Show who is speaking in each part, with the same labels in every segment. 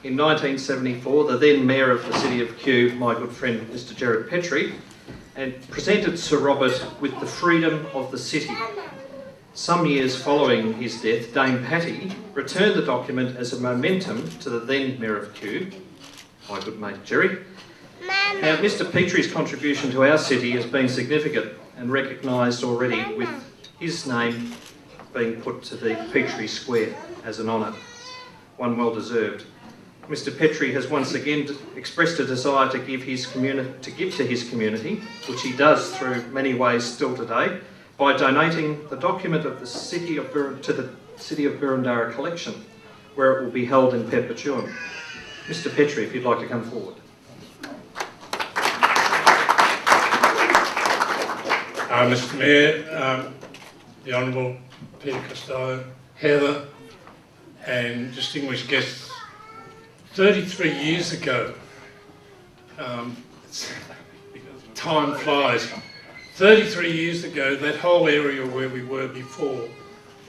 Speaker 1: in 1974, the then Mayor of the City of Kew, my good friend Mr. Gerard Petrie, and presented Sir Robert with the freedom of the city. Some years following his death, Dame Patty returned the document as a momentum to the then Mayor of Kew, my good mate Jerry. Now, Mr. Petrie's contribution to our city has been significant and recognised already, with his name being put to the Petrie Square as an honour, one well deserved. Mr. Petrie has once again expressed a desire to give to his community, which he does through many ways still today, by donating the document of the city of to the City of Boroondara collection, where it will be held in perpetuum. Mr. Petrie, if you'd like to come forward.
Speaker 2: Mr. Mayor, the Honourable Peter Costello, Heather, and distinguished guests, 33 years ago, time flies, 33 years ago, that whole area where we were before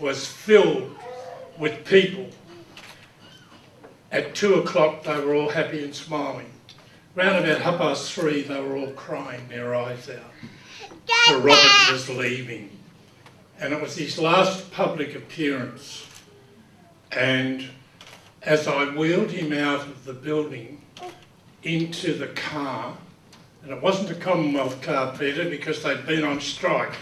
Speaker 2: was filled with people. At 2 o'clock, they were all happy and smiling. Round about 3:30, they were all crying their eyes out. Sir Robert was leaving, and it was his last public appearance. And as I wheeled him out of the building into the car, and it wasn't a Commonwealth car, Peter, because they'd been on strike.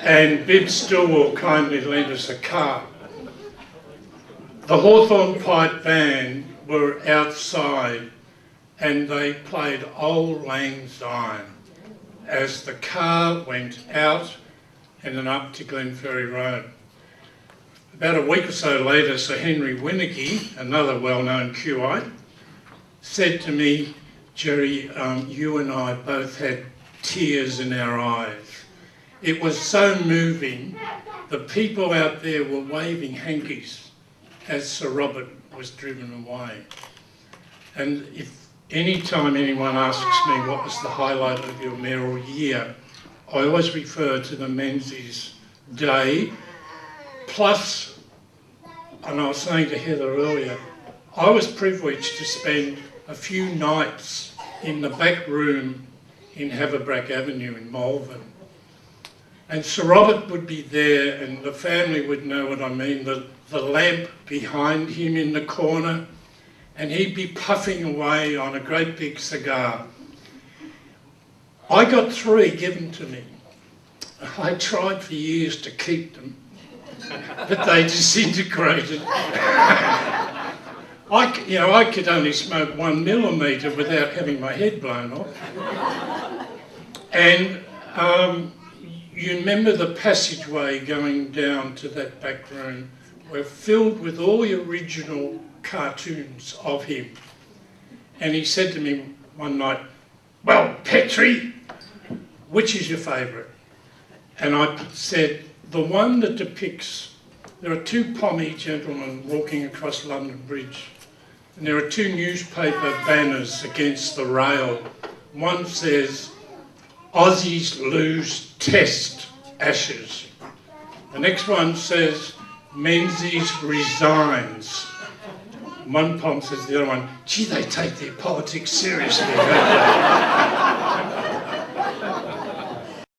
Speaker 2: And Bibb Stillwell kindly lent us a car. The Hawthorn Pipe Band were outside and they played Old Lang Syne as the car went out and then up to Glenferrie Road. About a week or so later, Sir Henry Winnicky, another well-known Qite, said to me, "Jerry, you and I both had tears in our eyes. It was so moving. The people out there were waving hankies as Sir Robert was driven away." And if any time anyone asks me what was the highlight of your mayoral year, I always refer to the Menzies day. Plus, and I was saying to Heather earlier, I was privileged to spend a few nights in the back room in Haverbrack Avenue in Malvern. And Sir Robert would be there, and the family would know what I mean, the lamp behind him in the corner, and he'd be puffing away on a great big cigar. I got 3 given to me. I tried for years to keep them, but they disintegrated. I could only smoke 1 millimetre without having my head blown off. And you remember the passageway going down to that back room were filled with all the original cartoons of him. And he said to me one night, "Well, Petrie, which is your favourite?" And I said, "The one that depicts, there are 2 pommy gentlemen walking across London Bridge, and there are 2 newspaper banners against the rail. One says, 'Aussies lose Test Ashes.' The next one says, 'Menzies resigns.' One pom says to the other one, 'Gee, they take their politics seriously, don't they?'"